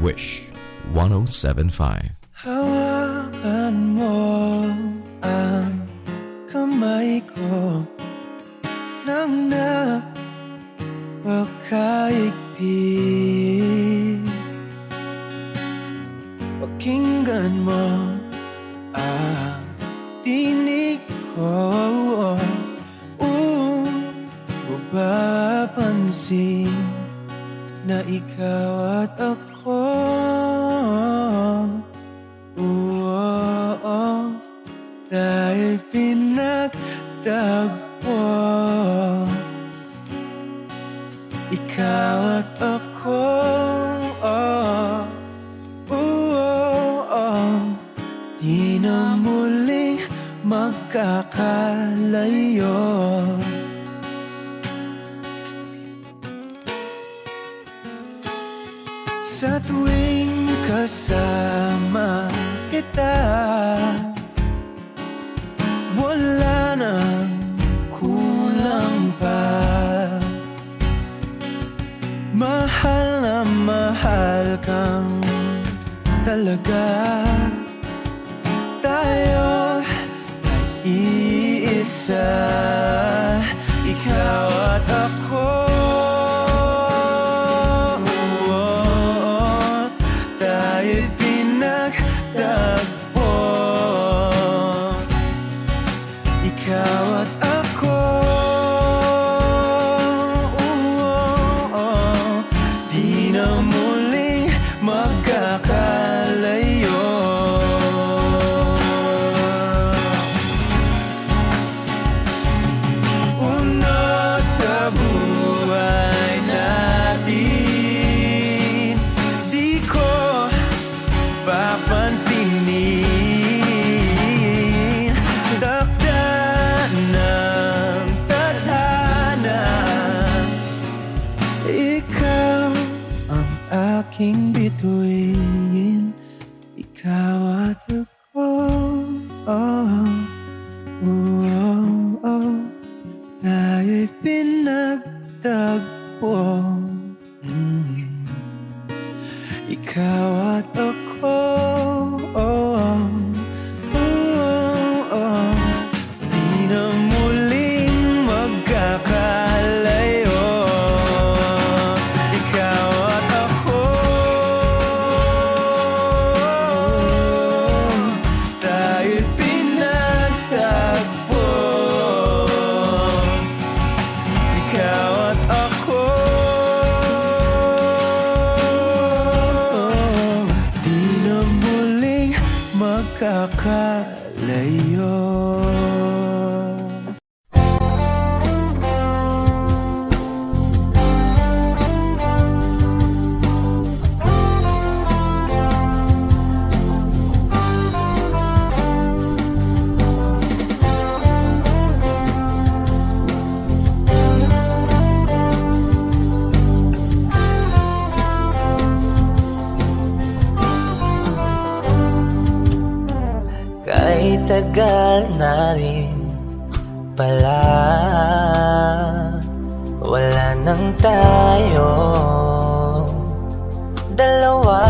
Wish 107.5. Hawakan mo ang kamay ko nang napakaigpit. Pakinggan mo ang tinig ko, mapapansin na ikaw at ako. Dahil pinagtagpo, ikaw at ako. Di na muling magkakalayo. Sa tuwing kasama kita, wala nang kulang pa. Mahal na mahal kang talaga. Tayo ay iisa, ikaw at ako. Tayo'y pinagtagpo, ikaw at ako. Di na muling magkakalayo. Una sa buhay natin, di ko papansinin. Takda ng tadhana, ikaw ang aking bituin, ikaw at ako. Tayo'y pinagtagpo, ikaw at ako. Di na muling magkakalayo, ikaw at ako. Tayo'y pinagtagpo, ikaw at ako. Di na muling magkakalayo. Kahit tagal na rin pala, wala nang tayo dalawa.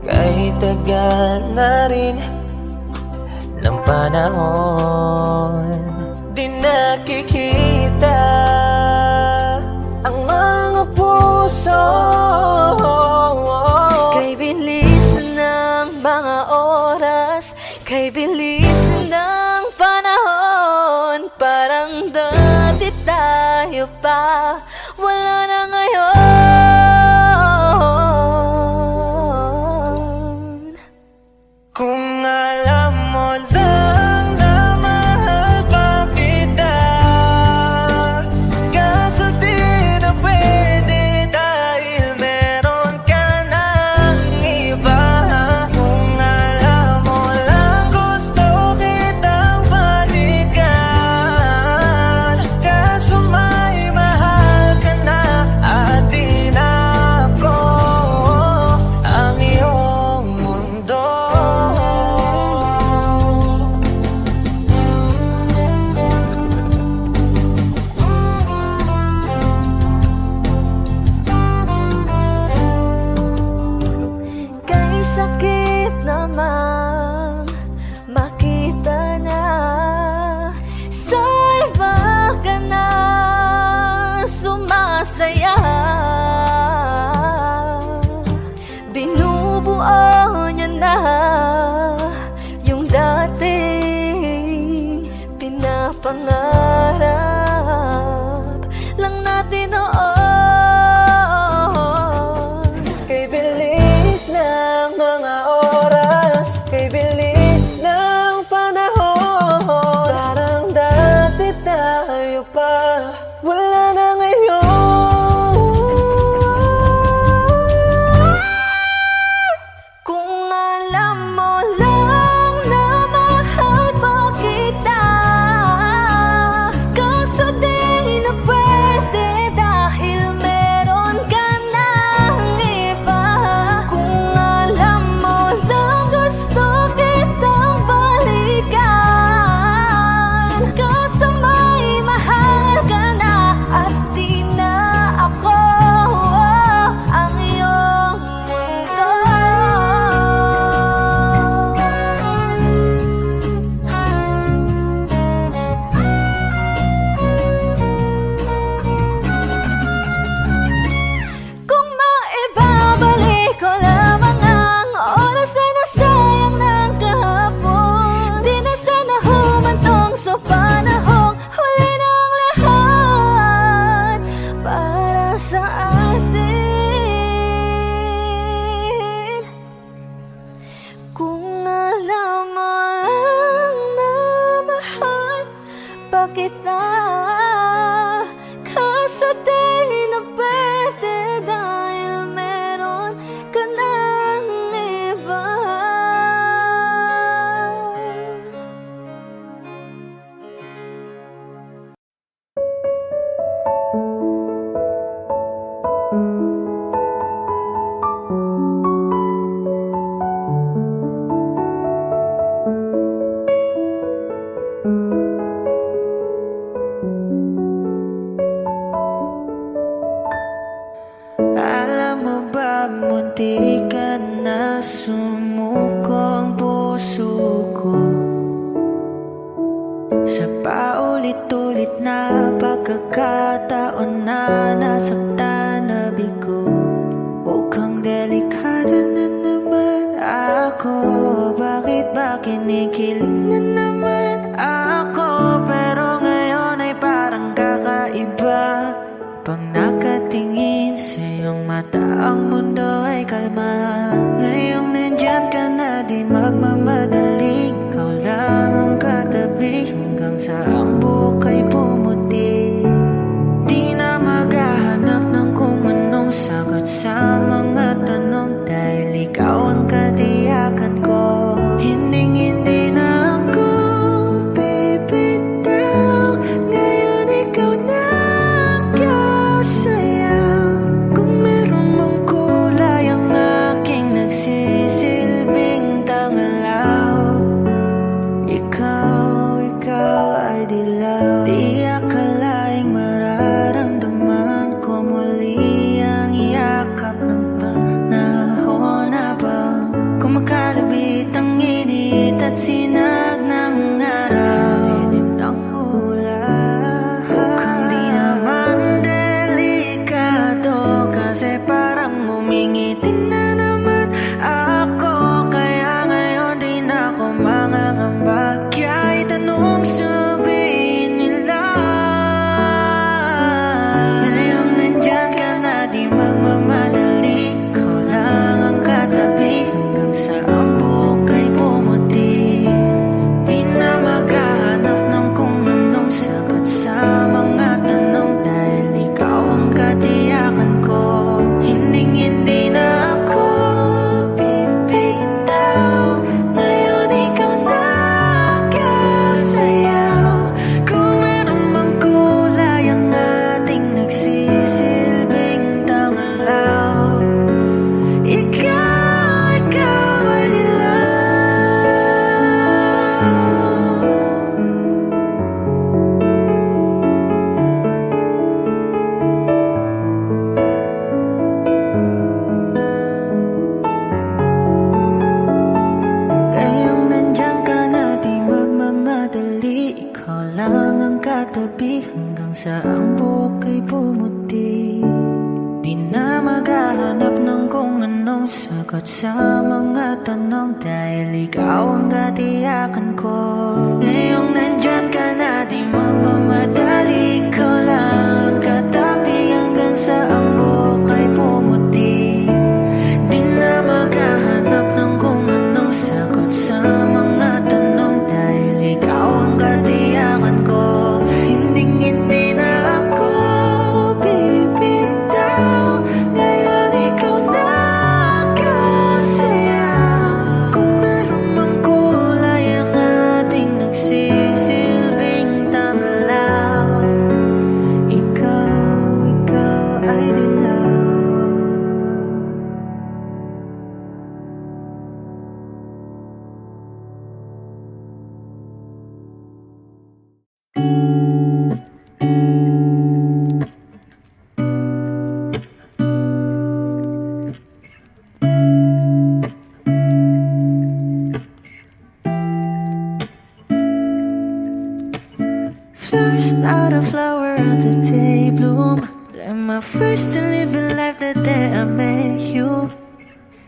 Kahit tagal na rin ng panahon, di nakikita ang mga puso. Kay bilis ng mga oras, kay bilis ng panahon, parang dati tayo pa, wala na ngayon. Kung alam mo lang na mahal munti ka na sumuko ang puso ko sa paulit-ulit na pagkakataon na nasaktan na bigo. Mukhang delikado na naman ako. Bakit ba kinikilig na naman ako? Pero ngayon ay parang kakaiba. Pag nakatingin sa iyong mata, ang mundo ay kalma. Ngayong nandyan ka na, di magmamadali. Ikaw lang ang katabi hanggang sa ang buhok ay pumuti. Di na maghahanap ng kung anong sagot sa mga tanong, dahil ikaw ang katiyakan ko. Hindi na ako bibitaw. Ngayon ikaw na kasayaw. Kung meron mong kulay ang aking nagsisilbing tangalaw, ikaw ay dilaw. Di akalaing mararamdaman ko muli ang yakap ng panahon habang kumakalabit ang init at sinag ng araw sa ilim ng ulan. Mukhang di naman delikado, kasi parang umingitin na naman ako. Kaya ngayon di na ako mangangamba. Kahit anong sabihin nila, ngayong nandyan ka na, di magmamadali. Ikaw lang ang katabi hanggang sa ang buhok ay pumuti. Di na maghahanap ng kung anong sagot sa mga tanong, dahil ikaw ang katiyakan ko. Hindi na ako bibitaw. Ngayon ikaw na kasayaw. Kung meron mang kulay ang ating nagsisilbing tangalaw, ikaw ay dilaw. Ngayong nandyan ka na, di magmamadali. Ikaw lang ang katabi hanggang sa ang buhok ay pumuti. Di na maghahanap ng kung anong sagot sa mga tanong, dahil ikaw ang katiyakan ko. Ngayong nandyan ka na, di magmamadali. Ikaw lang ang katabi hanggang sa ang buhok ay pumuti. Di na maghahanap ng kung anong sagot sa mga tanong, dahil ikaw ang katiyakan ko. Hindi na ako bibitaw. Ngayon ikaw na kasayaw. Kung meron mang kulay ang ating nagsisilbing tangalaw, ikaw ay dilaw. Flowers, not a flower until they bloom. Am I first to live a life the day I met you?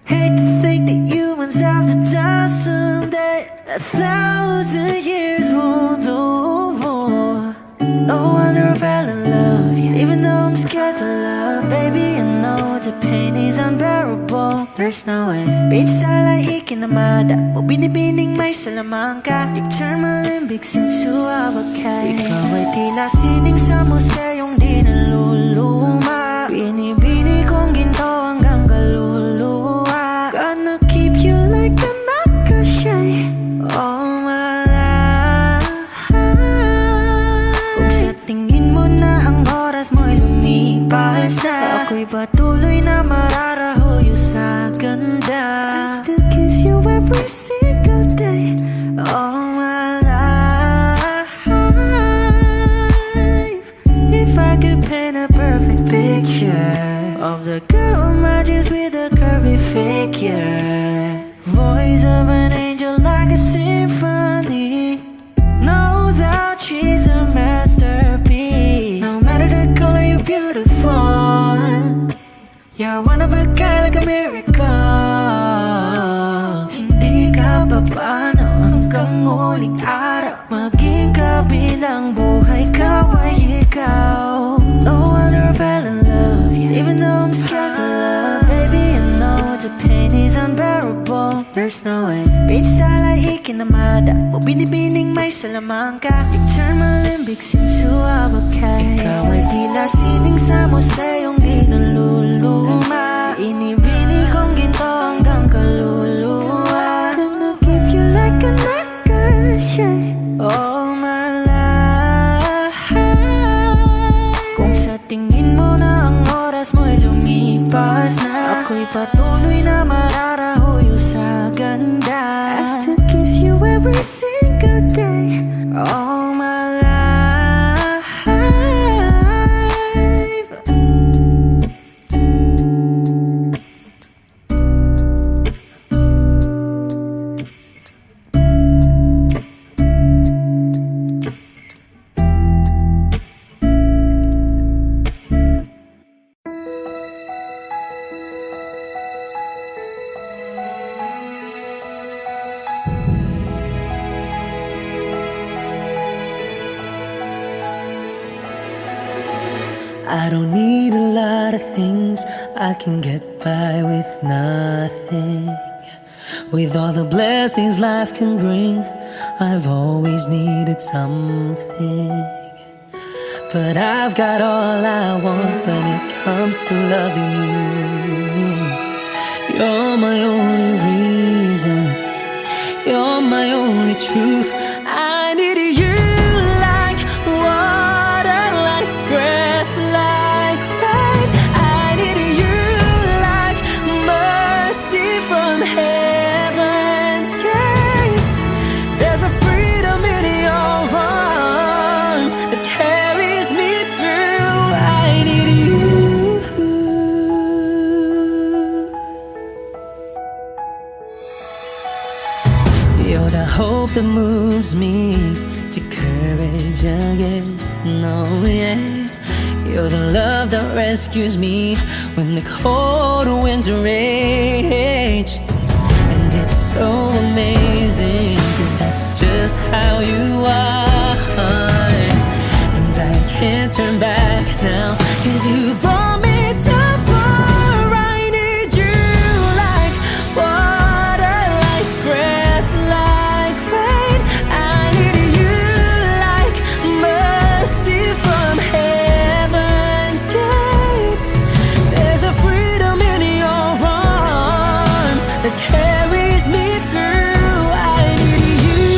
Hate to think that humans have the time someday. 1,000 years won't do more. No wonder I fell in love, yeah. Even though I'm scared to love, baby, I know the pain is unbearable. There's no way. Pinsala ikinamada mo, binibining may salamangka. You turn my limbics into abakay. Ikaw ay tila sining sa museyong di naluluma. Binibini kong ginto hanggang kaluluwa. Gonna keep you like a nakashay all my life. Kung sa tingin mo na ang oras mo'y lumipas na, ako'y patuloy na mararahuyo sa ganda. I still kiss you every single day all my life. If I could paint a perfect picture of the girl of my my dreams with a curvy figure. Voice of an angel like a symphony. No doubt she's a masterpiece. No matter the color, you're beautiful. You're one of a kind like a miracle. Hindi ka papaano hanggang huling araw. Maging kabilang buhay ka ay ikaw. No wonder I fell in love, yeah. Even though I'm scared to love. Baby, I know the pain is unbearable. There's no way Pinsala ikinamada o binibining may salamangka. You turn my limbics into abakay. Ikaw ay tila sining sa museyong di naluluma. Inibini kong ginto hanggang kaluluwa. Gonna keep you like a necklace, yeah. All my life. Kung sa tingin mo na ang oras mo'y lumipas na, ako'y patuloy na mararahuyo sa ganda. I still kiss you every single day. All my life. I don't need a lot of things, I can get by with nothing. With all the blessings life can bring, I've always needed something. But I've got all I want when it comes to loving you. You're my only reason, you're my only truth. I need you like water, like breath, like rain. I need you like mercy from heaven's gate. There's a freedom in your arms that carries me through. I need you. You're the hope that moves me to courage again. No, yeah. You're the love that rescues me when the cold winds rage. And it's so amazing, 'cause that's just how you are. And I can't turn back now, 'cause you brought me too far. I need you like water, like breath, like rain. I need you like mercy from heaven's gate. There's a freedom in your arms that carries me through. I need you.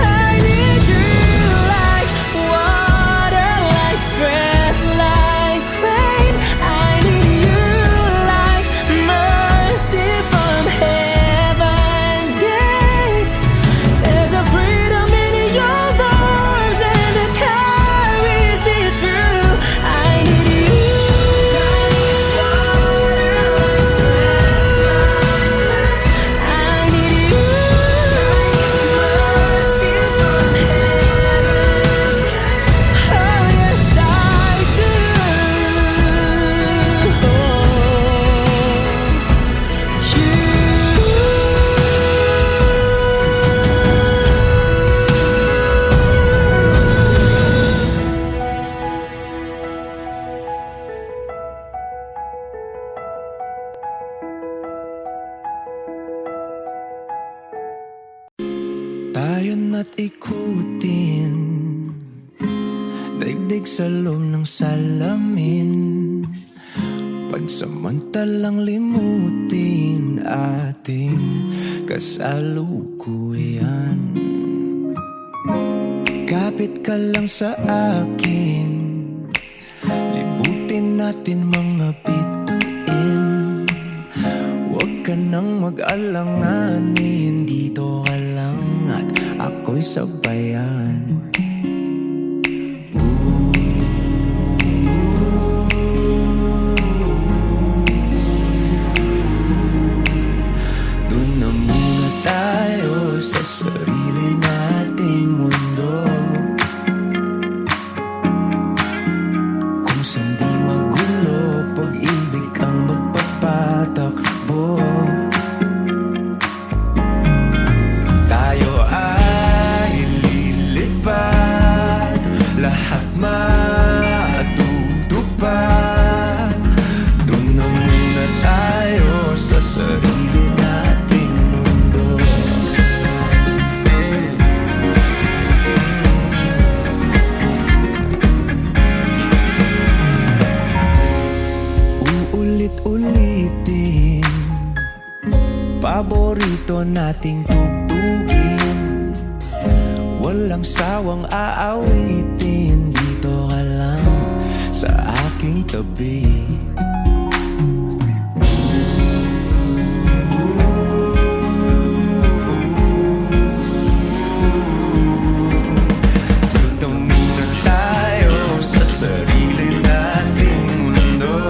I need you like water, like breath, like rain. I need you like mercy from heaven's gate. There's a freedom in your arms and it carries me through. I need you. I need you like mercy from heaven's gate. Oh yes I do. Tayo na't ikutin, daigdig sa loob ng salamin. Pagsamantalang limutin ating kasalukuyan. Kapit ka lang sa akin, libutin natin mga bituin. Huwag ka nang mag-alanganin, dito ka lang at ako'y sabayan. Doon na muna tayo sa sarili nating mundo, kung saan di magulo, pag-ibig ang magpapatakbo. Tayo ay lilipad, lahat matutupad. Doon na muna tayo sa sarili nating mundo. Uulit-ulitin, paborito nating tugtugin, walang sawang aawitin, dito ka lang sa aking tabi. Dito muna tayo sa sarili nating mundo,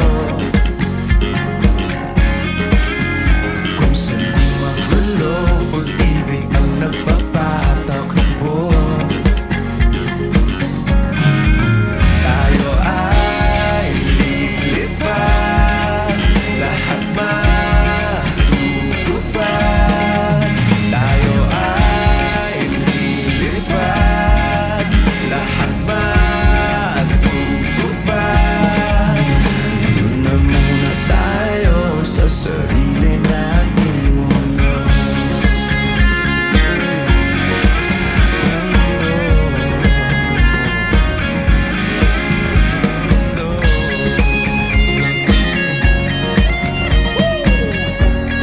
kung saan di magulo, pag-ibig ang nagpapatakbo. Tayo ay lilipad, lahat matutupad. Tayo ay lilipad, lahat matutupad. Doon na muna tayo sa sarili nating mundo.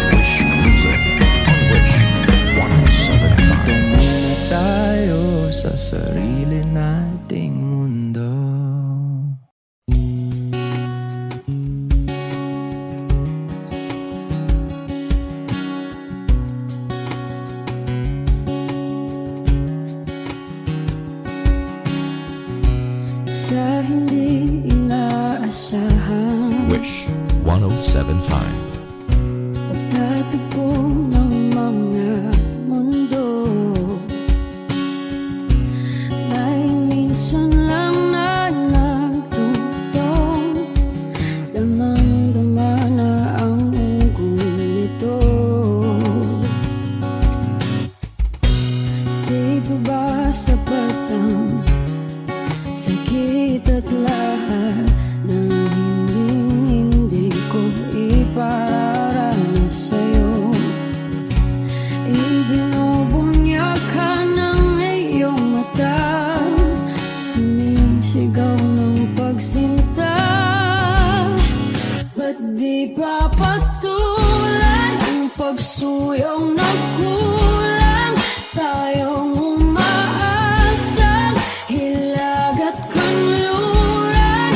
Wish Music on Wish 107.5. Dito muna tayo sa sarili nating mundo. Sa hindi inaasahan, Wish 107.5. pagtatagpo ng mga mundo, may minsan lang na nagtutong, damang-dama na ang ugol nito. Di ba ba sapat ang sakit at lahat ng hindi ko ipararanas sa'yo? Ibinubunyak ka ng iyong mata, sumisigaw ng pagsinta. Ba't di pa patulan ang pagsuyong nagkulang? Tayong umaasang hilag at kanluran,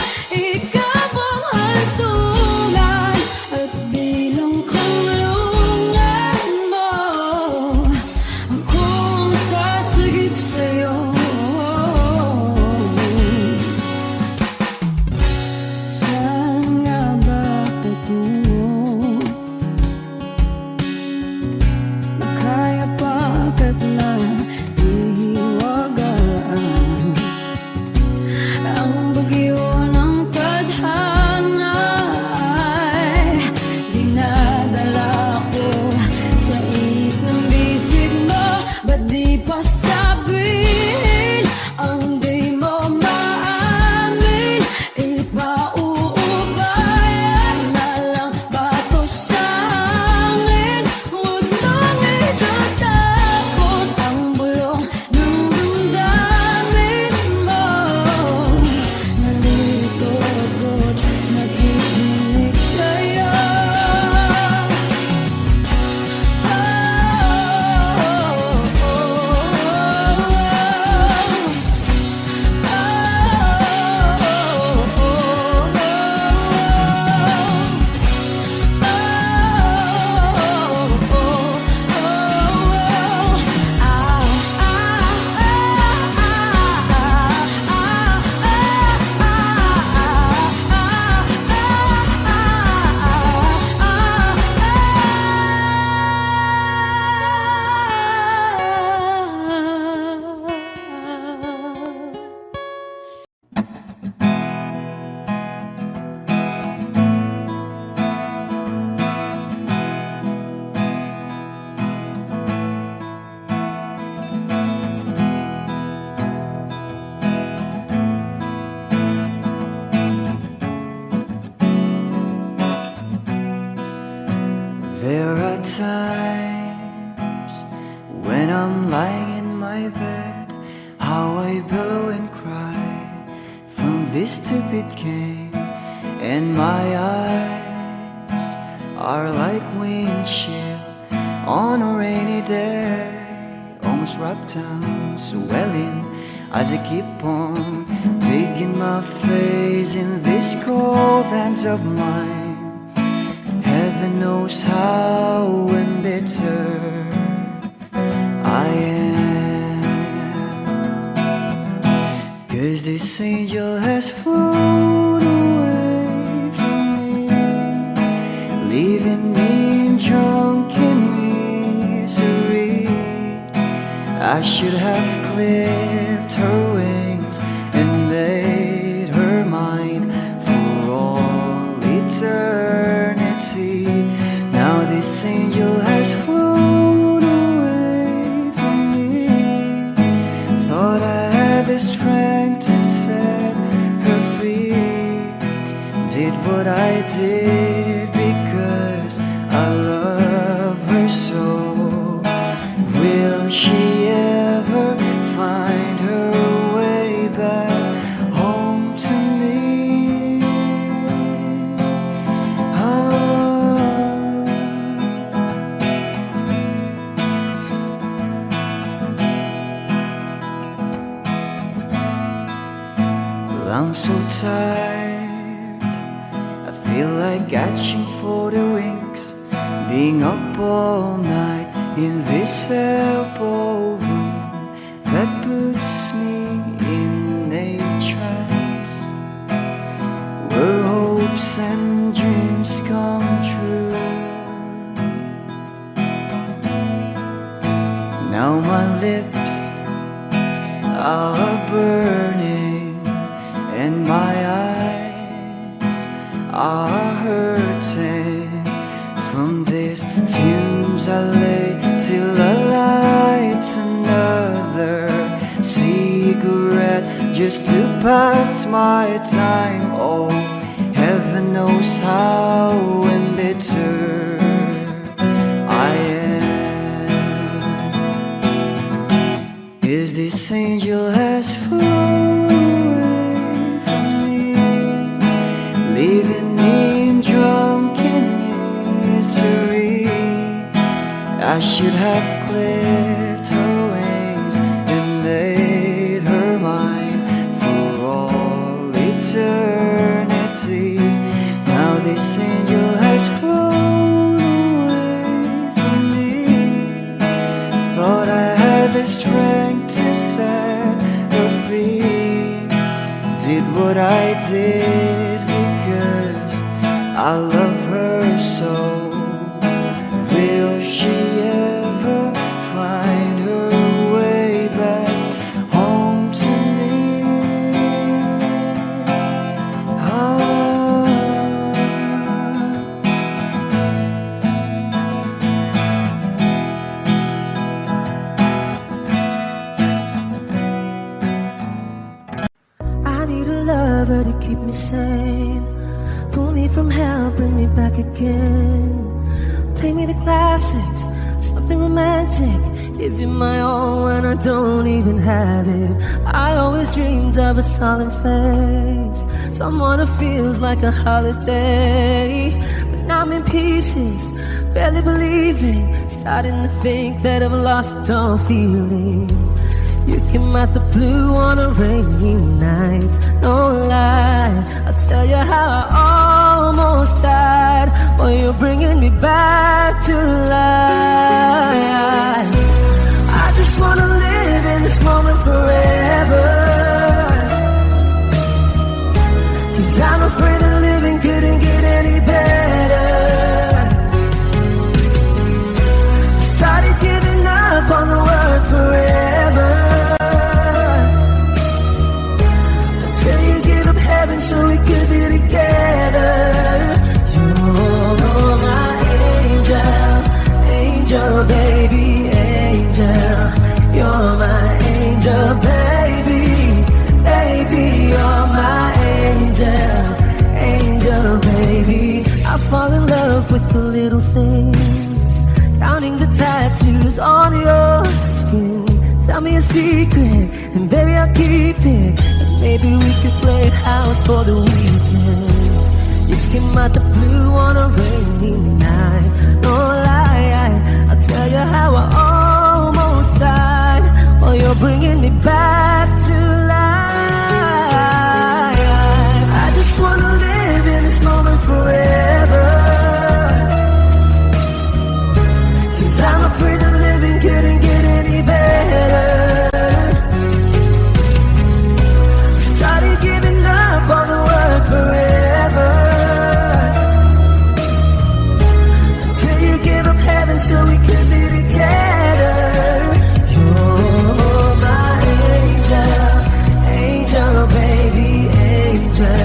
When I'm lying in my bed, how I pillow and cry from this stupid game, and my eyes are like windshield on a rainy day, almost wrapped down, swelling as I keep on digging my face in these cold hands of mine. Heaven knows how embittered I am, 'cause this angel has flown away from me, leaving me drunken misery. I should have clipped her wings and made her mine for all eternity. Now this angel has flown away from me. Thought I had the strength to set her free. Did what I did because I love her so. Will she ever find her way back home to me? Well, I'm so tired, I feel like catching for the wings, being up all night in this elbow room that puts me in a trance, where hopes and dreams come true. Now my lips are burning and my eyes are hurting from these fumes. I lay till I light another cigarette just to pass my time. Oh, heaven knows how embittered I am, 'cause this angel has flown away from me, leaving me drunken misery. I should have clipped her wings and made her mine for all eternity. Now this angel has flown away from me. Thought I had the strength to set her free. Did what I did because I love her so. Will she ever find her way back home to me? I need a lover to keep me sane, pull me from hell, bring me back again. Play me the classics, something romantic, give you my all when I don't even have it. I always dreamed of a solemn face, someone who feels like a holiday. But now I'm in pieces, barely believing, starting to think that I've lost all feeling. You came out the blue on a rainy night, no lie, I'll tell you how I almost died. Well, you're bringing me back to life. I just wanna live in this moment forever, 'cause I'm afraid that living couldn't get any better. Started giving up on the word forever, until you give up heaven so we could be together. You're my angel, angel baby, angel. on your skin. Tell me a secret, and baby I'll keep it. And maybe we could play house for the weekend. You came out the blue on a rainy night. No lie, I'll tell you how I almost died while you're bringing me back to life. I just wanna live in this moment forever, 'cause I'm afraid that living couldn't get any better. I started giving up on the word forever, until you gave up heaven so we could be together. You're my angel, angel baby, angel.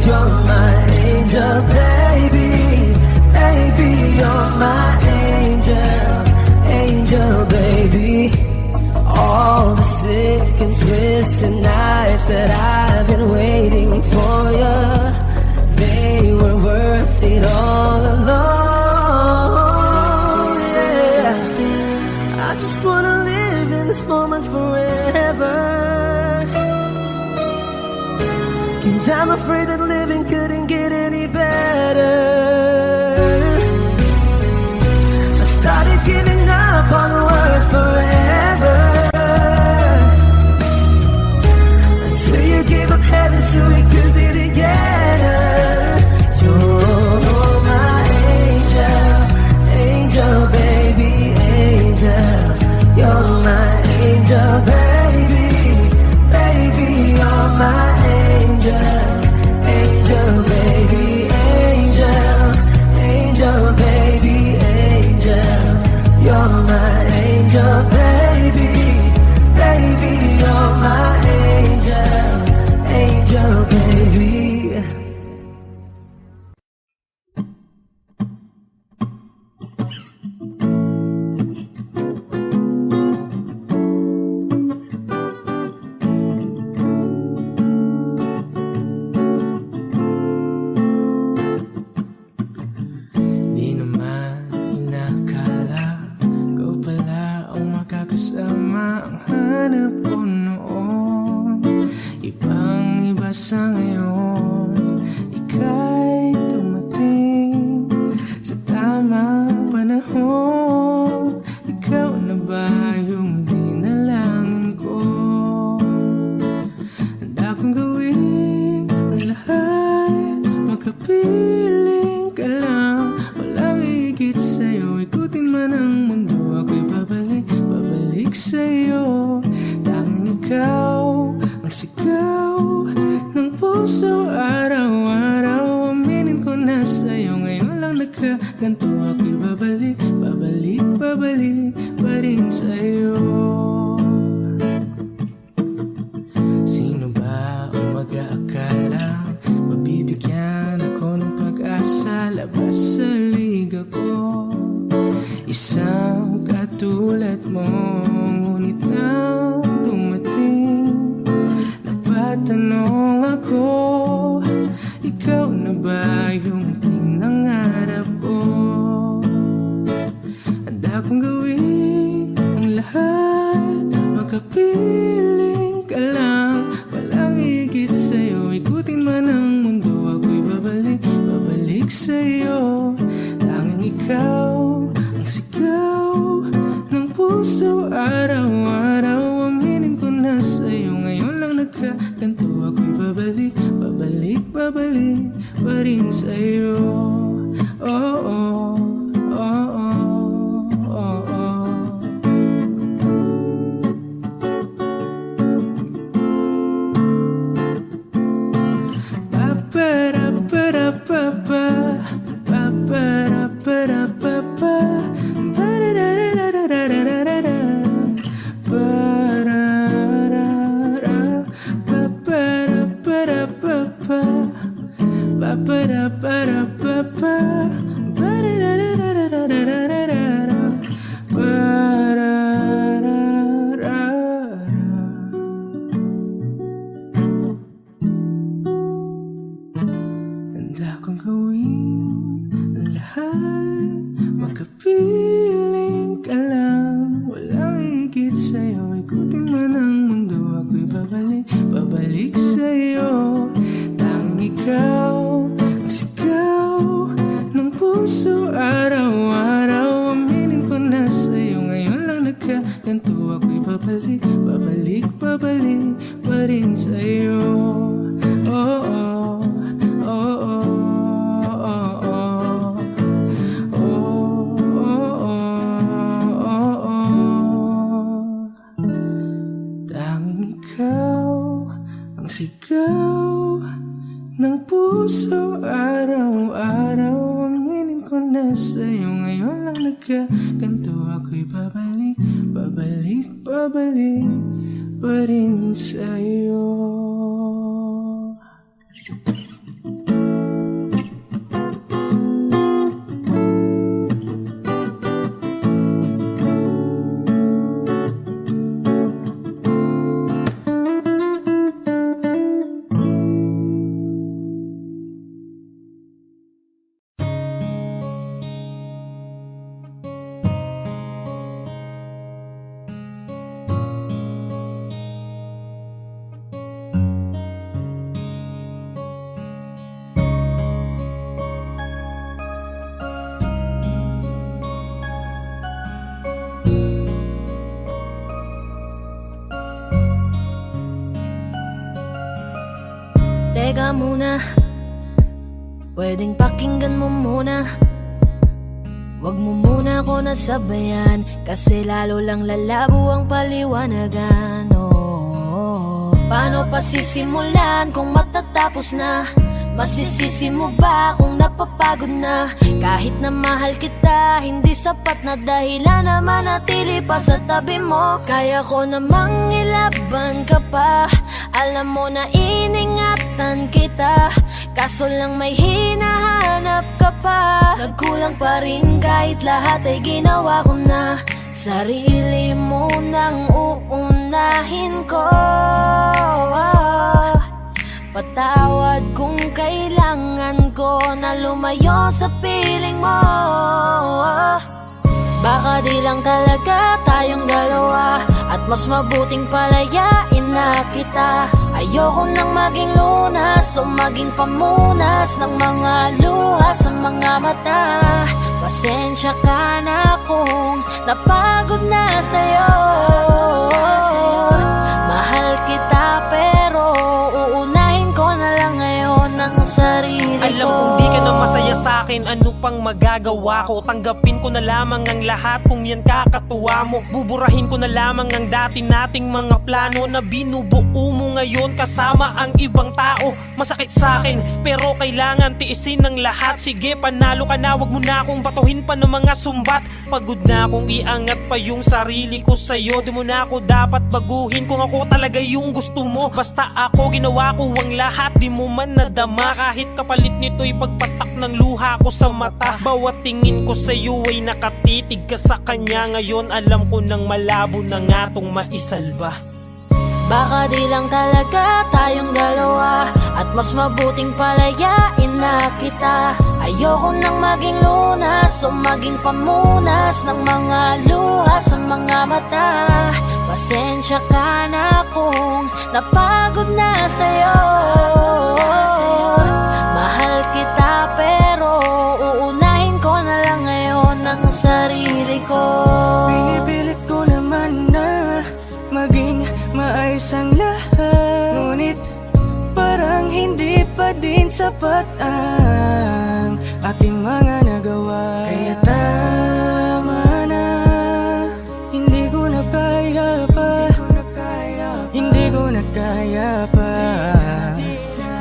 You're my angel baby, baby. You're my angel, angel baby. All the sick and twisted nights that I've been waiting for you, they were worth it all alone. Yeah, I just wanna live in this moment forever, 'cause I'm afraid that living couldn't get any better. I started giving up on the word forever, until you gave up heaven so we could be together. You're my angel, angel baby, angel. You're my angel baby, baby. You're my angel, angel baby, angel, angel baby, angel. You're my angel baby, baby. You're my angel, angel baby. Di naman inakala ikaw pala ang makakasama. Ang hanap ko noon, ibang iba sa ngayon. Ika'y dumating sa tamang panahon. Ikaw na ba yung dinalangin ko? Handa kong gawin ang lahat, magkapiling ka lang. Walang higit sa'yo, ikutin man ang mundo. Ako'y babalik, babalik sa'yo. Tanging ikaw ang sigaw ng puso. Araw-araw aminin ko na sa'yo. Ngayon lang nagkaganto. Ako'y babalik, babalik, babalik pa rin sa'yo. Sino ba ang mag-aakala mabibigyan ako ng pag-asa? Labas sa liga ko, isang katulad mo. Ngunit nang dumating, napatanong ako, ikaw na ba yung pinangarap ko? Handa kong gawin ang lahat, magkapiling ka lang. Walang higit sa'yo, ikutin man ang mundo. Ako'y babalik, babalik sa'yo. Tanging ikaw ang sigaw ng puso. Araw-araw aminin ko na sa'yo. Ngayon lang nagkaganto. Ako'y babalik, babalik, babalik pa rin sa'yo. Oh, oh, oh, oh, oh, oh. Ba-ba-da-ba-da-ba-ba, ba-ba-da-ba-da-ba-ba, ba-da-da-da-da-da-da-da-da, ba-da-da-da, ba-ba-da-ba-da-ba-ba, ba-ba-da-ba-da-ba-ba. ganito ako'y babalik, babalik, babalik pa rin sa'yo. Oh, oh, oh, oh, oh, oh. Tanging ikaw ang sigaw ng puso araw-araw. Aminin ko na sa'yo ngayon lang nagkaganto. Ako'y babalik, babalik, babalik pa rin sa'yo. Teka muna, pwedeng pakinggan mo muna. Wag mo muna ako nasabayan, kasi lalo lang lalabo ang paliwanagan. Oh, paano pa sisimulan kung matatapos na? Masisisi mo ba kung napapagod na? Kahit na mahal kita, hindi sapat na dahilan na manatili pa sa tabi mo. Kaya ko namang ilaban ka pa, alam mo na iningatan kita, kaso lang may hinahanap ka pa. Nagkulang pa rin kahit lahat ay ginawa ko na. Sarili mo nang uunahin ko. Patawad kung kailangan ko na lumayo sa piling mo. Baka di lang talaga tayong dalawa, at mas mabuting palayain na kita. Ayoko nang maging lunas o maging pamunas ng mga luha sa mga mata. Pasensya ka na kung napagod na sa'yo. Mahal kita pero uunahin ko na lang ngayon ang sarili ko. Alam kong di ka na masaya sa'kin, ano pang magagawa ko? Tanggapin ko na lamang ang lahat kung yan kakatuwa mo. Buburahin ko na lamang ang dati nating mga plano na binubuo mo ngayon kasama ang ibang tao. Masakit sa'kin pero kailangan tiisin ng lahat. Sige, panalo ka na, wag mo na akong batuhin pa ng mga sumbat. Pagod na akong iangat pa yung sarili ko sa'yo. Di mo na ako dapat baguhin kung ako talaga yung gusto mo. Basta ako, ginawa ko ang lahat, di mo man nadama. Kahit kapalit nito'y pagpatak ng luha ko sa mata. Bawat tingin ko sa'yo ay nakatitig ka sa kanya. Ngayon alam ko nang malabo na nga tong maisalba. Baka di lang talaga tayong dalawa, at mas mabuting palayain na kita. Ayoko nang maging lunas o maging pamunas ng mga luha sa mga mata. Pasensya ka na kung napagod na sa'yo. Mahal kita pero uunahin ko na lang ngayon ang sarili ko. Pinipilit ko naman na maging maayos ang lahat, ngunit parang hindi pa din sapat ang aking mga nagawa. Kaya tama na, hindi ko na kaya pa, hindi ko na kaya pa,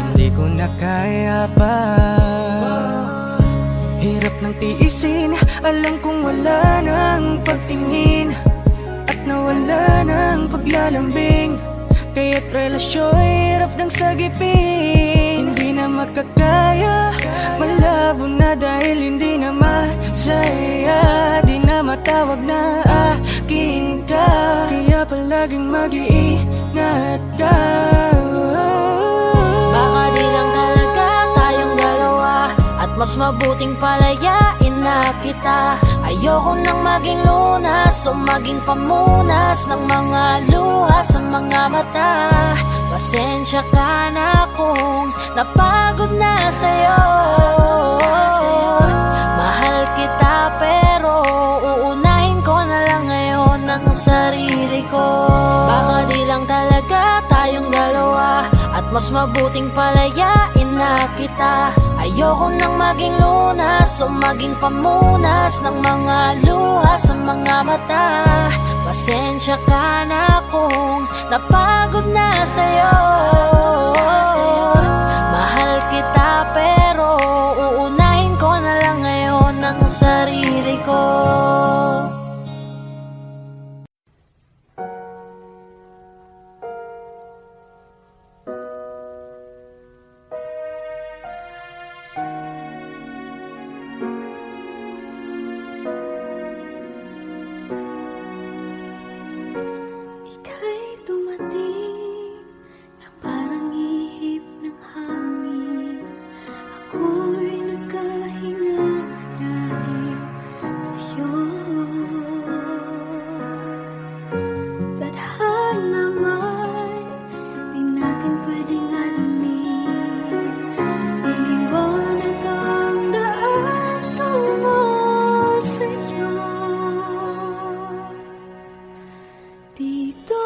hindi ko na kaya pa. Hirap ng tiisin, alam kong wala nang pagtingin, at nawala ng paglalambing. Kaya't relasyo'y hirap ng sagipin. Hindi na makakaya, malabo na dahil hindi na masaya. Di na matawag na akin ka, kaya palaging mag-iingat ka. Baka di lang talaga tayong dalawa, at mas mabuting palayain na kita. Ayoko nang maging lunas o maging pamunas ng mga luha sa mga mata. Pasensya ka na kung napagod na sa'yo. Mahal kita pero uunahin ko na lang ngayon ang sarili. sarili ko. Baka di lang talaga tayong dalawa, at mas mabuting palayain na kita. Ayoko nang maging lunas o maging pamunas ng mga luha sa mga mata. Pasensya ka na kung napagod na sa'yo. Mahal kita pero uunahin ko na lang ngayon ang sarili ko. Ika'y dumating na parang ihip ng hangin. Ako'y nagkahinga dahil sa'yo. Tadhana may di natin pwedeng alamin. Iliwanag ang daan tungo sa'yo. Dito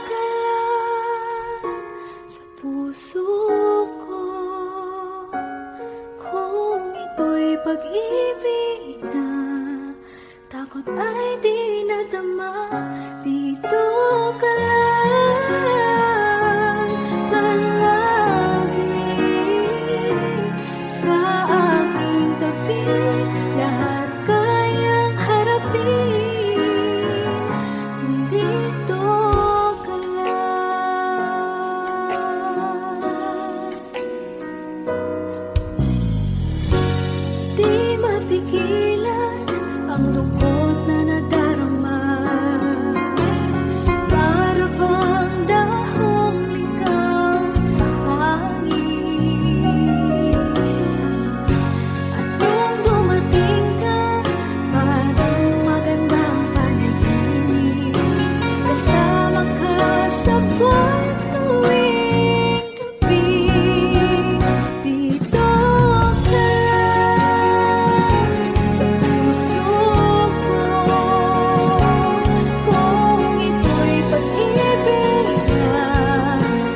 ka lang sa puso ko. Kung ito'y pag-ibig na takot ay di nadama. Dito ka lang palagi sa aking tabi. Lahat kayang harapin kung dito ka lang. Di mapigilan ang lungkot na nadarama. Para bang dahong ligaw sa hangin. At nung dumating ka, parang magandang panaginip. Kasama ka sa buwan tuwing gabi. Dito ka lang sa puso ko. Kung ito'y pag-ibig na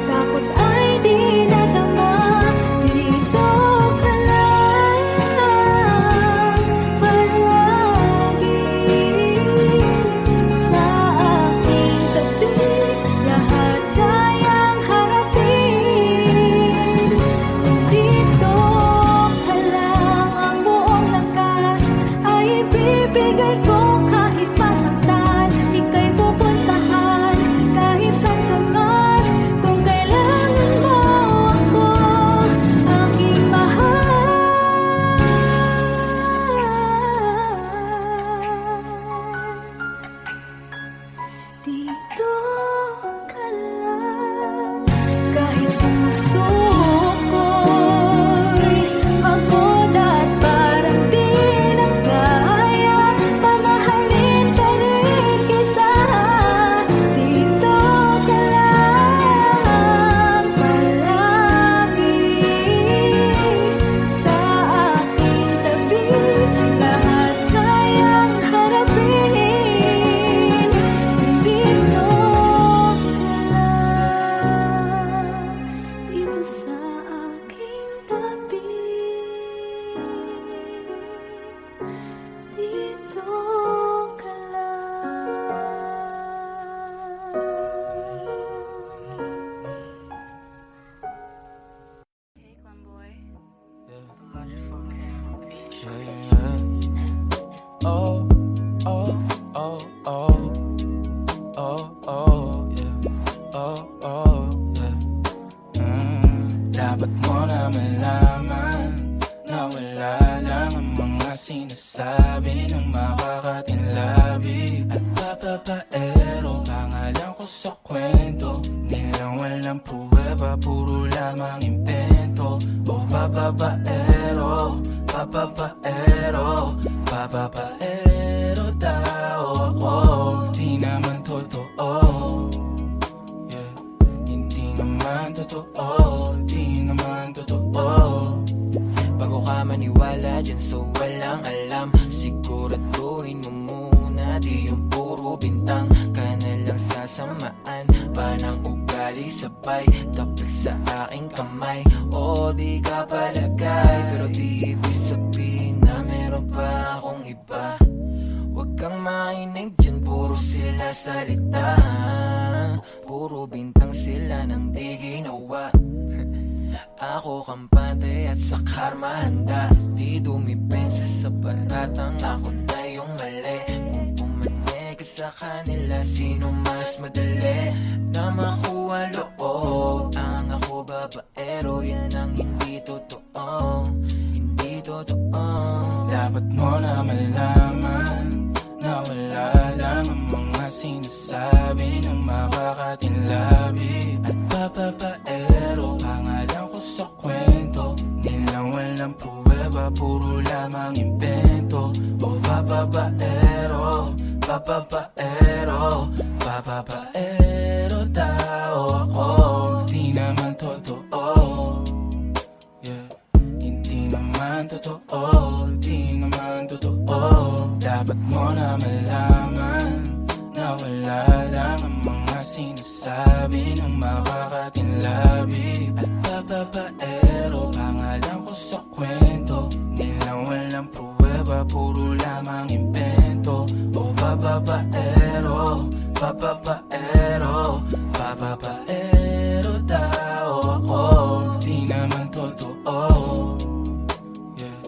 takot ay di nadama. Dito ka lang palagi sa aking tabi. Lahat kayang harapin kung dito ka lang. Ang buong lakas ay ibibigay ko kahit masaktan. Ika'y pupuntahan kahit saan ka man. Kung kailangan mo ako, aking mahal. Dito ka lang kahit puso ko'y pagod at parang di na kaya. Mamahalin pa rin kita. Dito ka lang palagi sa aking tabi. Lahat kayang harapin kung dito ka lang. Dito sa aking tabi. Dito ka Oh, oh, oh, oh, oh, oh, yeah. Oh, oh, yeah. Dapat mo na malaman na wala lang ang mga sinasabi ng makakatinlabi. At papapaero, pangalan ko sa kwento. Nilang walang pruweba, puro lamang impento. Oh, papapaero, papapaero, papapaero daw ako. Di naman totoo, yeah. Hindi naman totoo, di naman totoo. Bago ka maniwala dyan sa walang alam, siguraduhin mo muna di yung puro bintang ka na lang kasamaan ba ng ugali, sabay tapik sa aking kamay. Oo, di ka palagay, pero di ibig sabihin na meron pa akong iba. Huwag kang mainig dyan, puro sila salita, puro bintang sila nang di ginawa. Ako kampante at sa karma handa, di dumipensa sa baratang ako na yung mali. Kung pumanig ka sa kanila, sino mas madali na makuha loob? Ang ako babaero, yan ang hindi totoo, hindi totoo. Dapat mo na malaman na wala lang ang mga sinasabi ng makakatinlabi at papapaero. Pangalan ko sa kwento, nilang walang pruweba, puro lamang invento. O papapaero, papapaero, papapaero tao ako, di naman totoo. Yeah, hindi naman totoo, di naman totoo. Dapat mo na malaman na wala lang ang mga sinasabi ng makakatinlabi at papapaero. Pangalan ko sa kwento, nilang walang pruweba, puro lamang invento. O papapaero, papapaero, papapaero tao ako, di naman totoo. Yeah,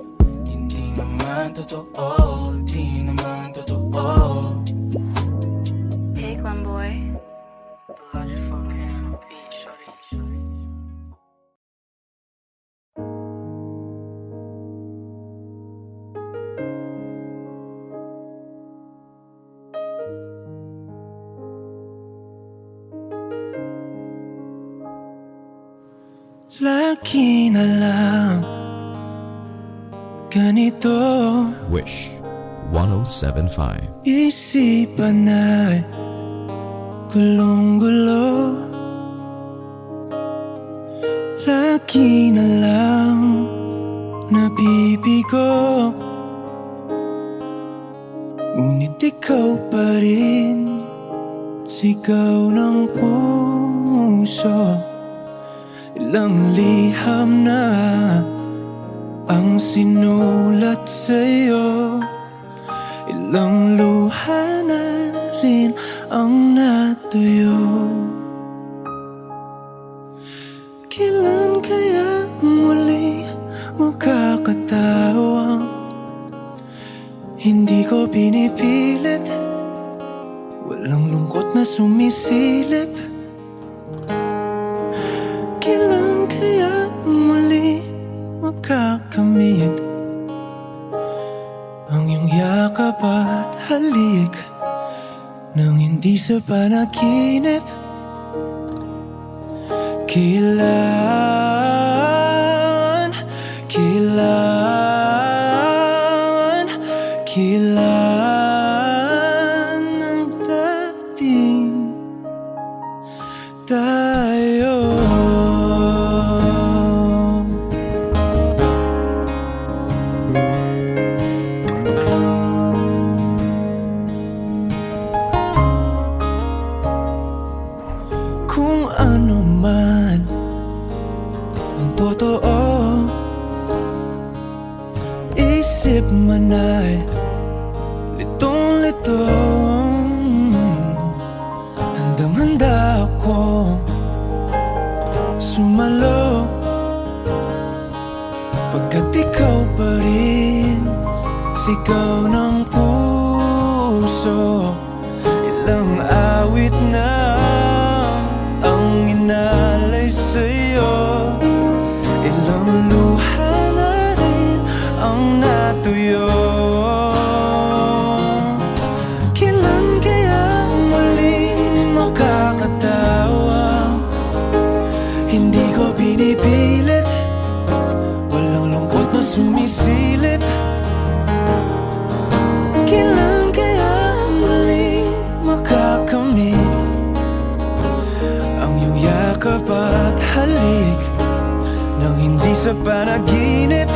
hindi naman totoo, di naman totoo. Hey, Glenboy. Lagi na lang ganito, Wish 1075. isipan ay gulong-gulo. Lagi na lang nabibigo, ngunit ikaw pa rin, sigaw ng puso. Ilang liham na ang sinulat sa'yo, ilang luha na rin ang natuyo. Kailan kaya muli makakatawang hindi ko pinipilit, walang lungkot na sumisilip. Kailan kaya muli makakamit ang iyong yakap at halik nang hindi sa panaginip? Kailan, kailan, kailan ang dating tayo? Kung ano man ang totoo, isip man ay litong-litong, handang-handa akong sumalo, pagkat ikaw pa rin, sigaw ng puso. Ilang awit na ang inalay sa'yo, ilang luha na rin ang natuyo. Kailan kaya muling makakatawa, hindi ko pinipilit, walang lungkot na sumisilip. Kailan kaya muling makakamit ang iyong yakap at halik nang hindi sa panaginip?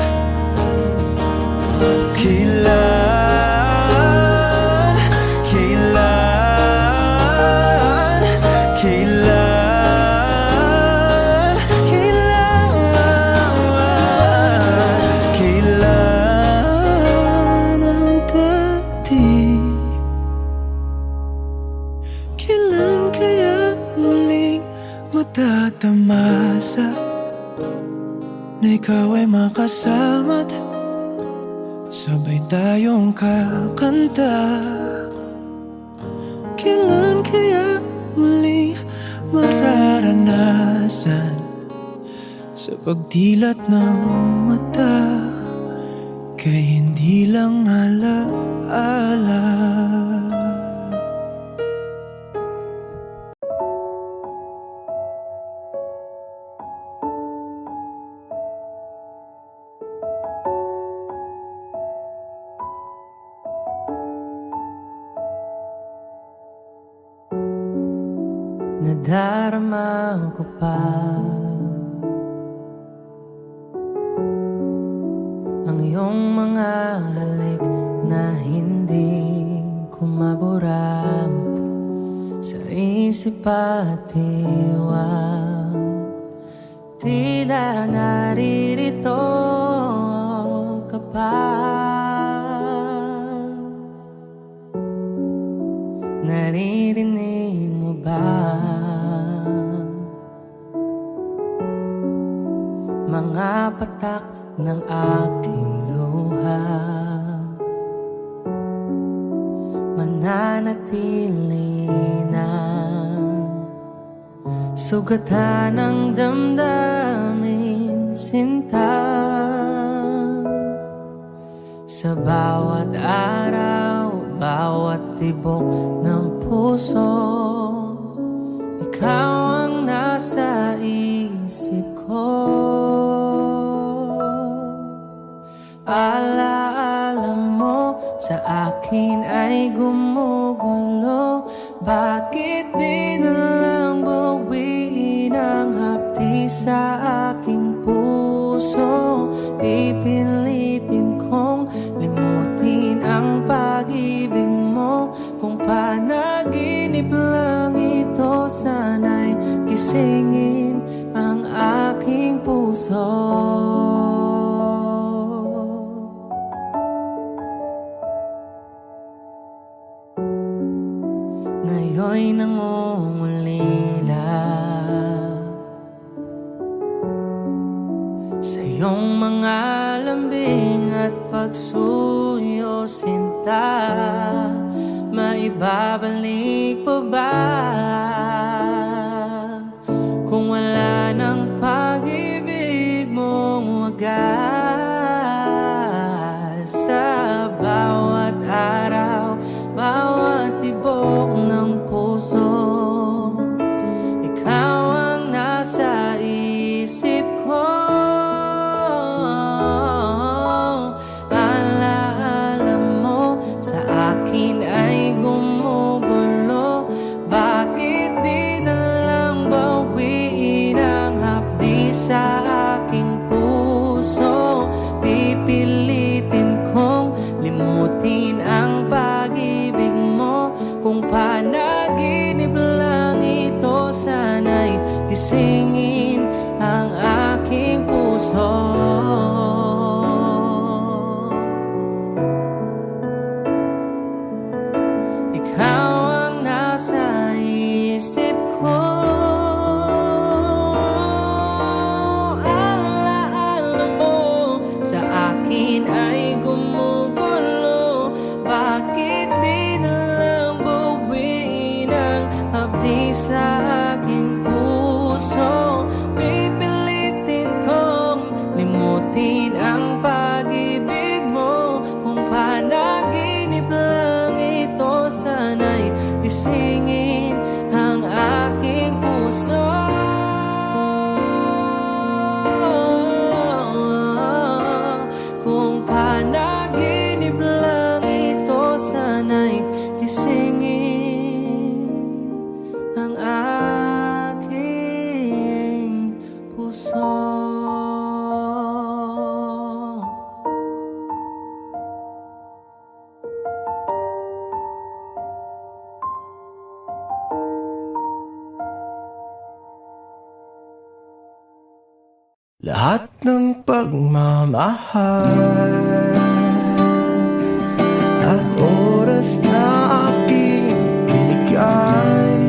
Kailan, kailan, nagtatamasa na ikaw ay makasama't sabay tayong kakanta. Kailan kaya muli mararanasan sa pagdilat ng mata kay hindi lang alaala. Nadarama ko pa ang iyong mga halik na hindi ko mabura sa isip at diwa. Tila naririto ka pa, naririnig mo ba mga patak ng aking luha? Mananatili na sugatan ng damdamin, sinta. Sa bawat araw, bawat tibok ng puso, ikaw ang nasa isip ko. Alaala mo sa akin ay gumugulo. Bakit di na lang bawiin ang hapdi sa aking puso? Pipilitin kong limutin ang pag-ibig mo. Kung panaginip lang ito, sana'y gisingin ang aking puso. Ngayon'y nangungulila sa iyong mga lambing at pagsuyo, sinta. Maibabalik pa ba kung wala ng pag-ibig mong wagas? Sa bawat araw, bawat tibok ng puso, ikaw ang nasa isip ko. Alaala mo sa akin ay gumugulo. Bakit di na lang bawiin ang hapdi sa aking puso? Pipilitin kong limutin ang pag-ibig mo. Kung panaginip lang ito, sana'y gisingin ang aking puso. Ikaw ang nasa isip ko. Alaala mo sa akin ay gumugulo. Bakit di na lang bawiin ang hapdi sa aking puso? Pipilitin kong limutin ang pag-ibig mo. Kung panaginip lang ito, sana'y gisingin ang aking puso. Kung panaginip lang ito, sana'y gisingin ang aking puso. Lahat ng pagmamahal at oras na aking binigay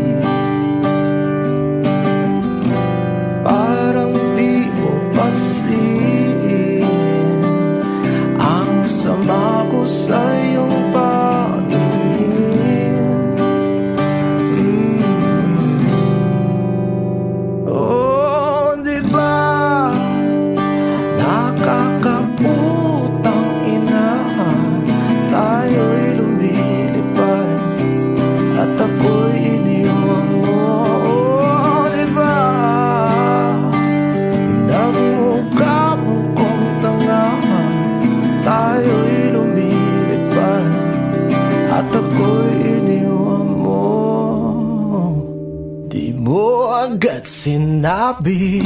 mo agad sinabi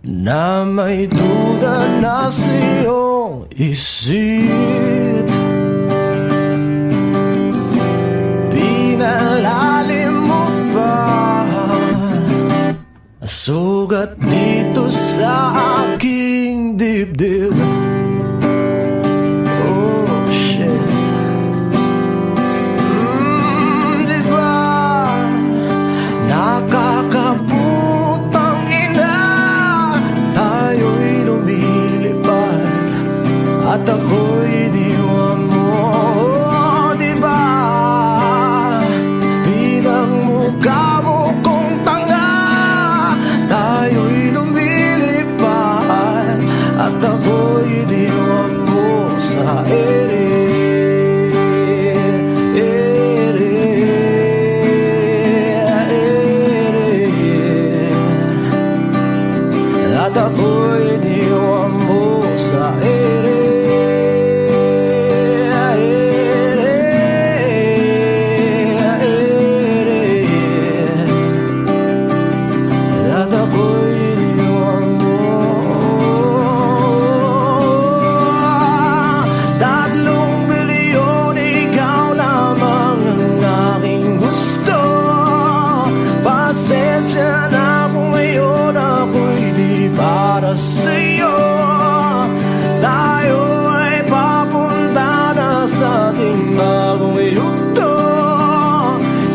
na may duda na sa iyong isip. Pinalalim mo pa sugat dito sa aking dibdib. Oh shit. Diba nakakaputang ina, tayo'y lumilipad at ako'y iniwan mo. Oh, diba pinagmukha mo kong tanga, tayo'y lumilipad at ako'y iniwan mo sa ere. At ako'y iniwan mo sa ere. At ako'y iniwan mo. 3 bilyon, ikaw lamang ang aking gusto. Pasensya na kung ngayon ako'y di para sa'yo. Tayo ay papunta na sa ating bagong yugto.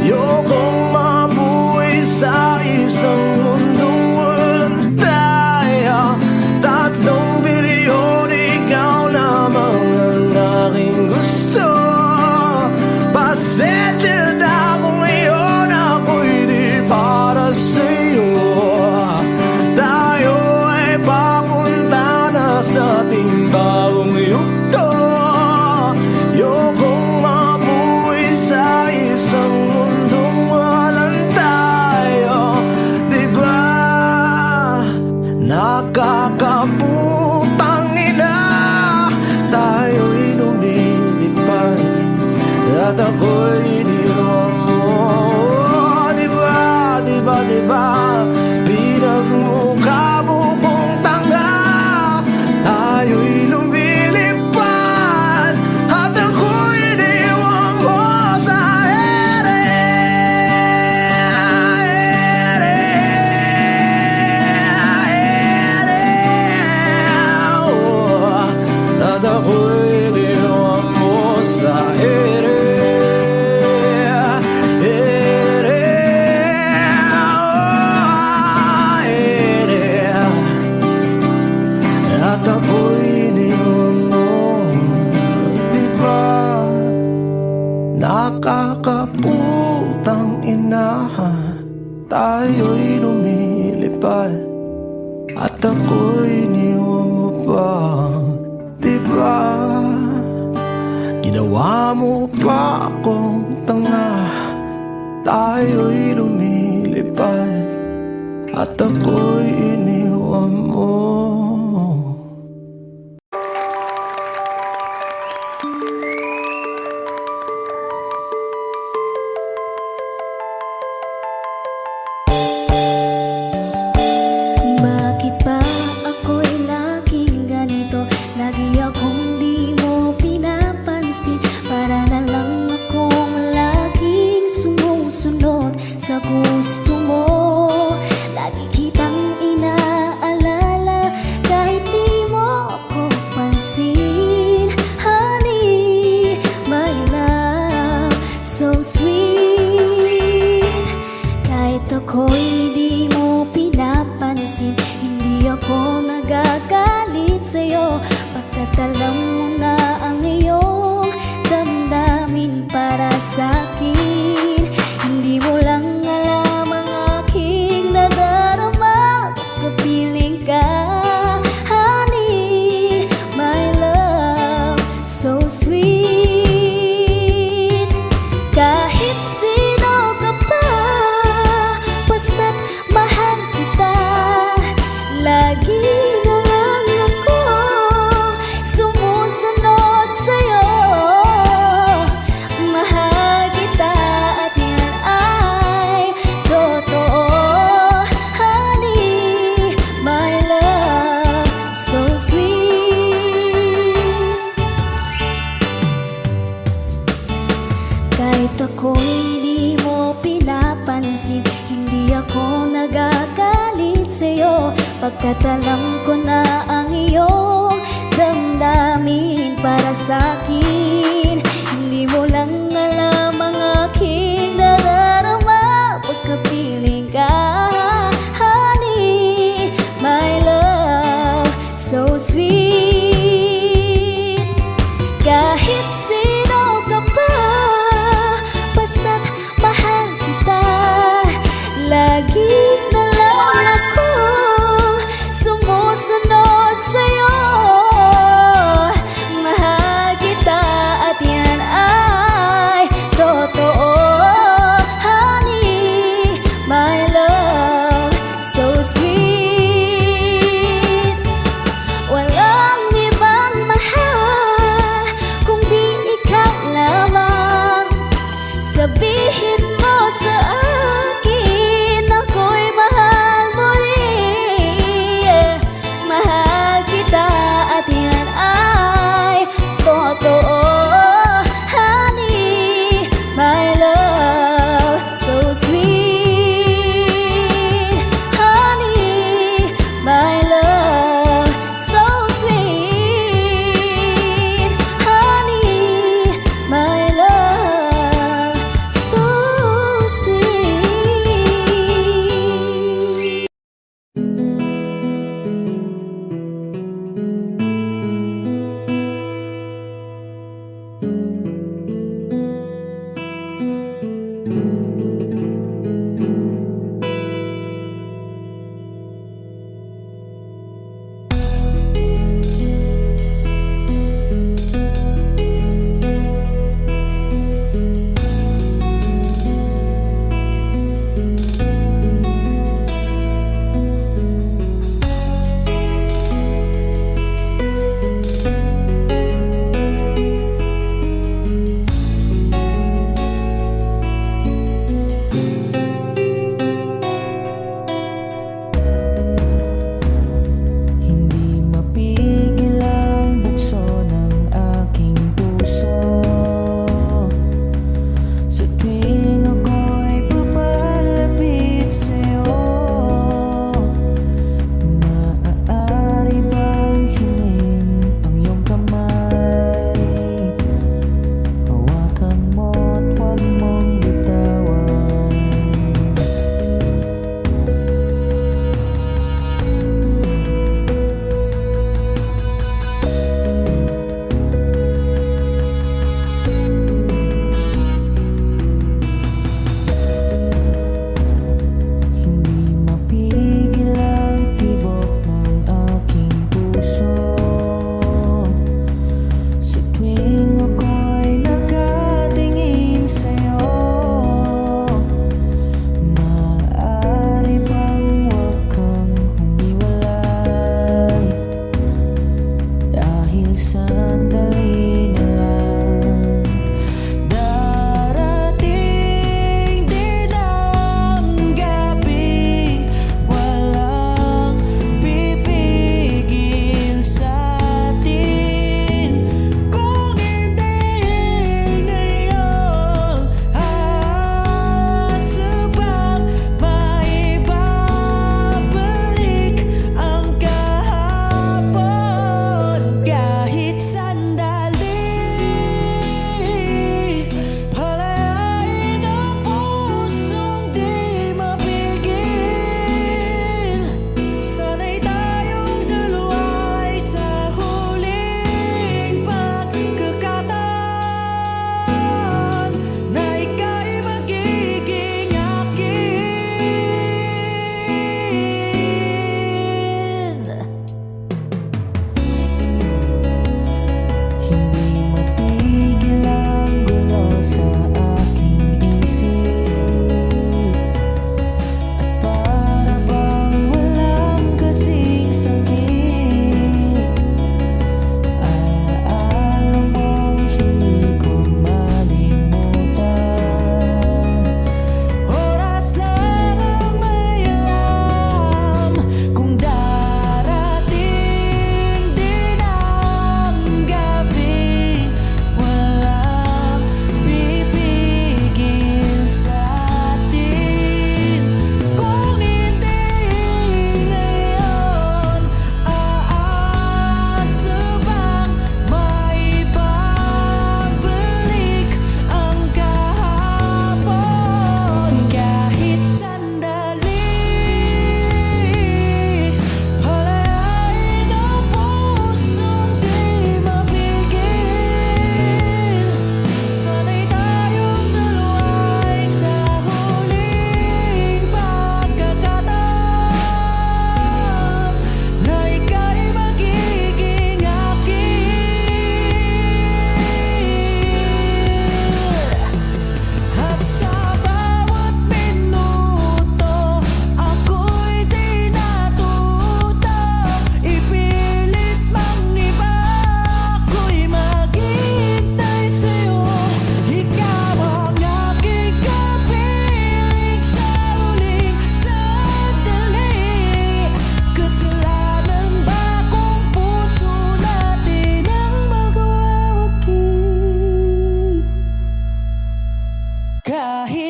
Ayokong mabuhay sa isang mundong walang tayo. 3 bilyon, ikaw lamang ang aking gusto. Pasensya na kung ngayon ako'y di para sa'yo. Tayo ay papunta na sa ating bagong yugto. Ayokong mabuhay sa isang mundong walang tayo. Diba nakakaputang ina, tayo'y lumilipad at ako'y iniwan mo. Diba pinagmukha mo kong tanga, tayo'y lumilipad at ako'y iniwan mo sa ere. At ako'y iniwan mo sa ere. At ako'y iniwan mo. Diba nakakaputang ina, tayo'y lumilipad at ako'y iniwan mo pa. Diba ginawa mo pa akong tanga, tayo'y lumilipad at ako'y iniwan mo. Bakit ba ako'y laging ganito? Lagi akong di mo pinapansin. Para na lang akong laging sumusunod sa gusto mo. Lagi kitang inaalala kahit di mo ako pansin. Honey, my love, so sweet. Kahit ako'y di mo pinapansin, hindi ako nagagalit sa'yo. Pagkat alam mo na ang iyong damdamin para sa'kin. Hindi mo lang alam ang aking nadarama. Pagkapiling ka, honey, my love, so sweet. Kahit sino ka pa, basta Pagkat alam ko na ang iyong damdamin para sa'kin. Hindi mo lang alam ang aking nararama pagkapiling ka, honey, my love, so sweet. Kahit sino ka pa, basta't mahal kita, lagi na lang ako sumusunod sa'yo. Mahal kita,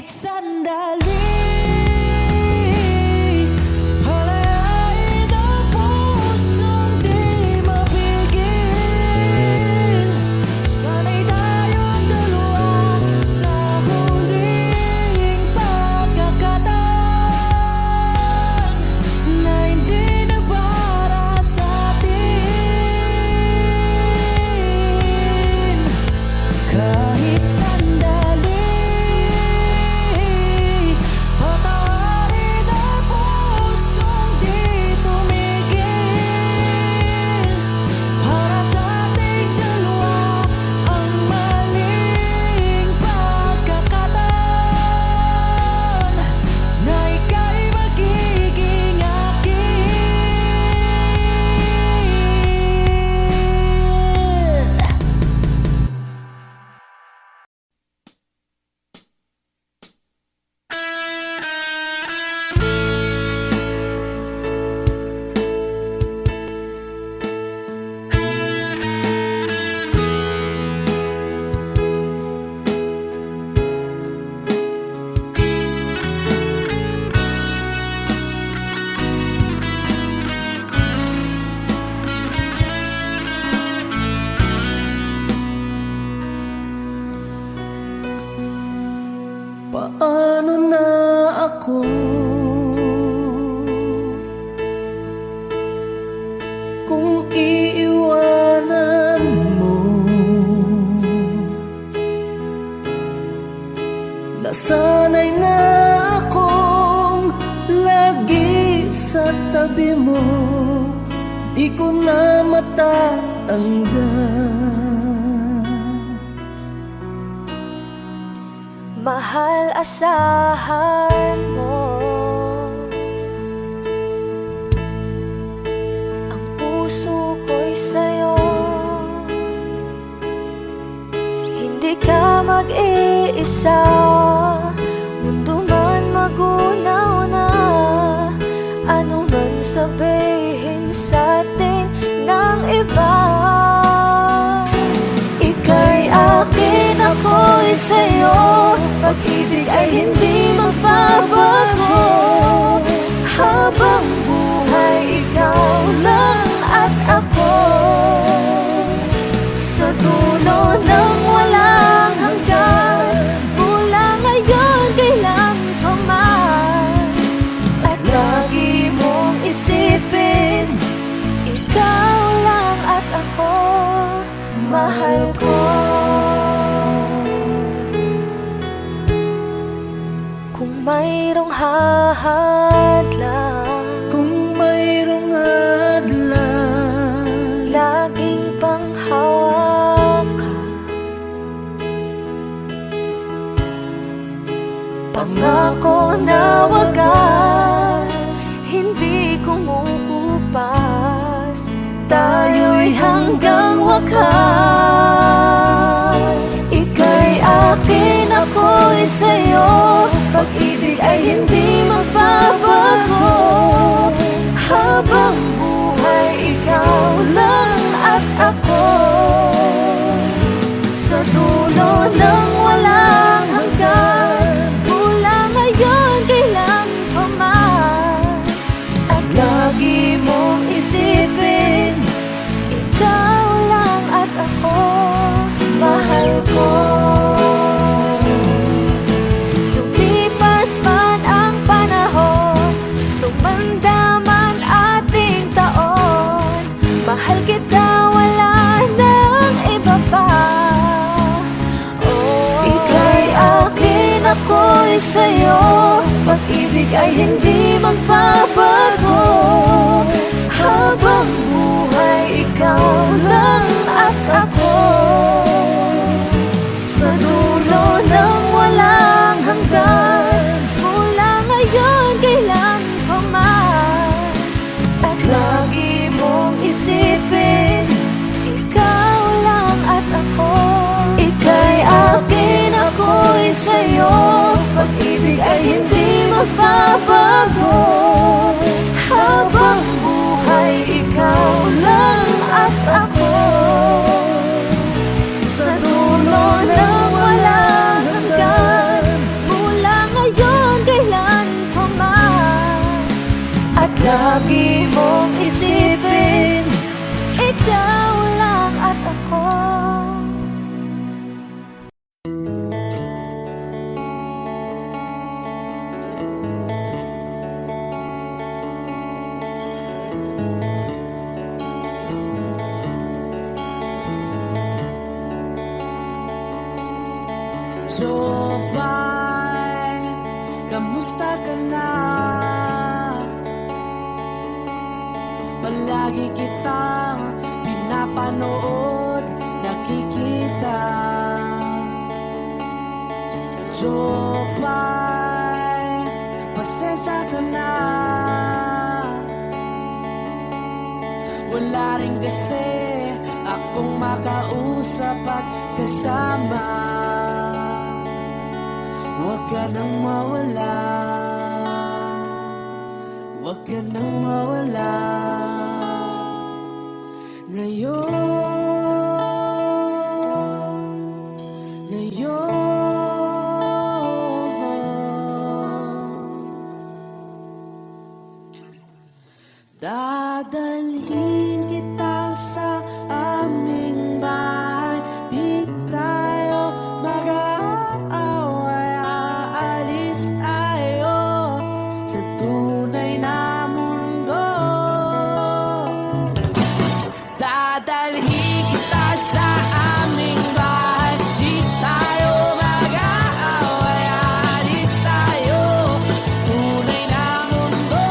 kahit sandali. Palayain ang pusong di mapigil. Sana'y tayong dalawa sa huling pagkakataon na hindi na para sa atin. Kahit sandali, patawarin ang pusong di tumigil. Para sa ating dalawa ang maling pagkakataon na ika'y magiging akin. Paano na ako kung iiwanan mo? Nasanay na akong lagi sa tabi mo, di ko na matanggal. Mahal, asahan mo ang puso ko'y sa'yo. Hindi ka mag-iisa, mundo man magunaw na. Ano man sabihin sa'tin ng iba, ika'y akin, ako'y sa'yo. Pag-ibig ay hindi magbabago. Habang buhay, ikaw lang at ako. Sa dulo ng walang hanggan, mula ngayon kailan pa man. At lagi mong isipin, ikaw lang at ako, mahal ko. Kung mayroong hadlang, Kung mayroong hadlang, laging panghawakan. Pangako na wagas, hindi kumukupas. Tayo'y hanggang wakas. Ika'y akin, ako'y sa'yo. Pag-ibig ay hindi magbabago. Habang buhay, ikaw lang at ako. Sa dulo ng walang hanggan, mula ngayon kailan pa man. At lagi mong isipin, ikaw lang at ako, mahal ko. Lumipas man ang panahon, tumanda man ating taon, mahal kita, wala nang iba pa. Oh, ika'y akin, ako'y sa'yo. Pag-ibig ay hindi magbabago. Habang buhay, ikaw lang at ako. Sa dulo ng walang hanggan, mula ngayon kailan pa man. At lagi mong isipin, ikaw lang at ako. Ika'y akin, ako'y sa'yo. Pag-ibig ay hindi magbabago. Habang buhay, ikaw lang at ako. Sa dulo ng walang hanggan, mula lagi mong isipin, Ikaw lang at ako. Jopay, kamusta ka na? Palagi kitang pinapanood, nakikita. Jopay, pasensya ka na. Wala rin kasi akong makausap at kasama. Huwag ka nang mawala, huwag ka nang mawala. Dadalhin kita sa aming bahay, di tayo mag-aaway, aalis tayo sa tunay na mundo. Dadalhin kita sa aming bahay, di tayo mag-aaway, aalis tayo tunay na mundo.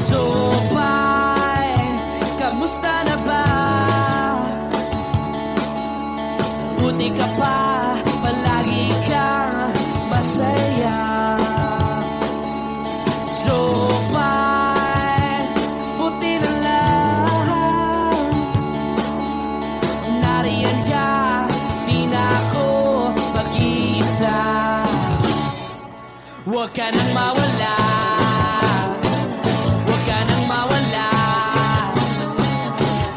Jopay, kamusta na ba? Buti ka pa, palagi kang masaya. Jopay, buti na lang nariyan ka, di na ako mag-iisa. Huwag ka nang mawala, huwag ka nang mawala.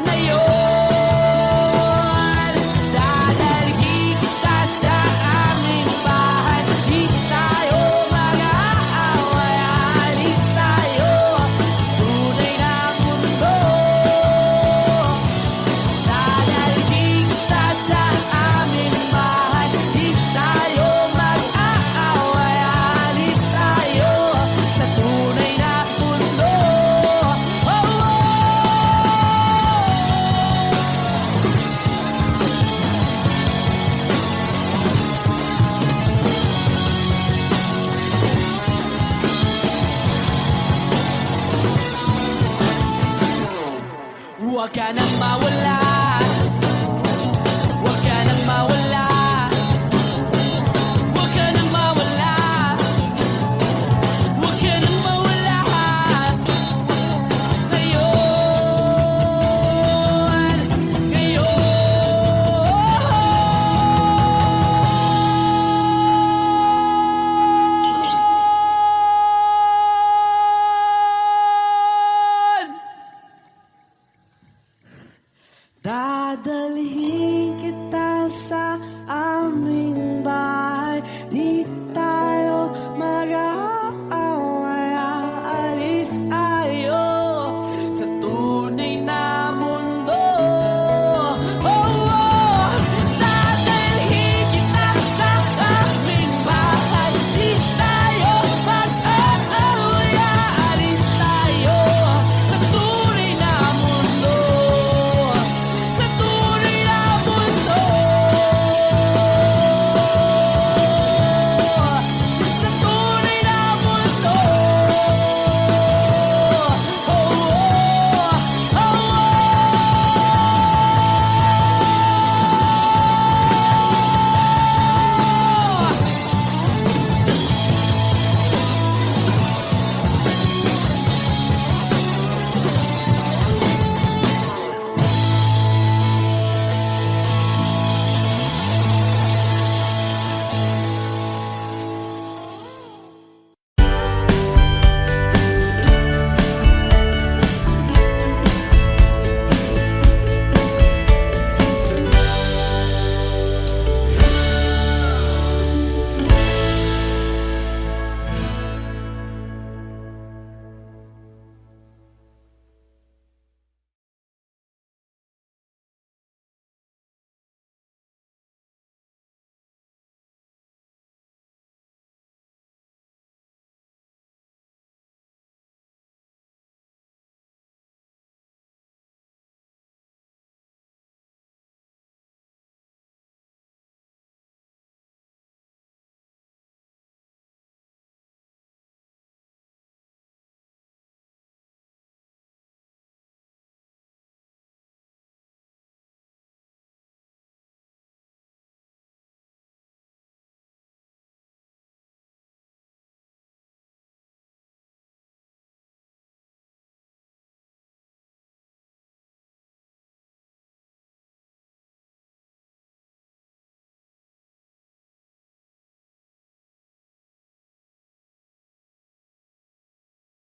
Ngayon, dadalhin kita sa aming bahay, di tayo mag-aaway, aalis tayo tunay na mundo. Dadalhin kita sa aming bahay, di tayo mag-aaway, aalis tayo sa tunay na mundo. Oh, oh. Huwag ka nang mawala, huwag ka nang mawala, huwag ka nang mawala, huwag ka nang mawala. Ngayon, ngayon. Dadalhin kita sa aming bahay, di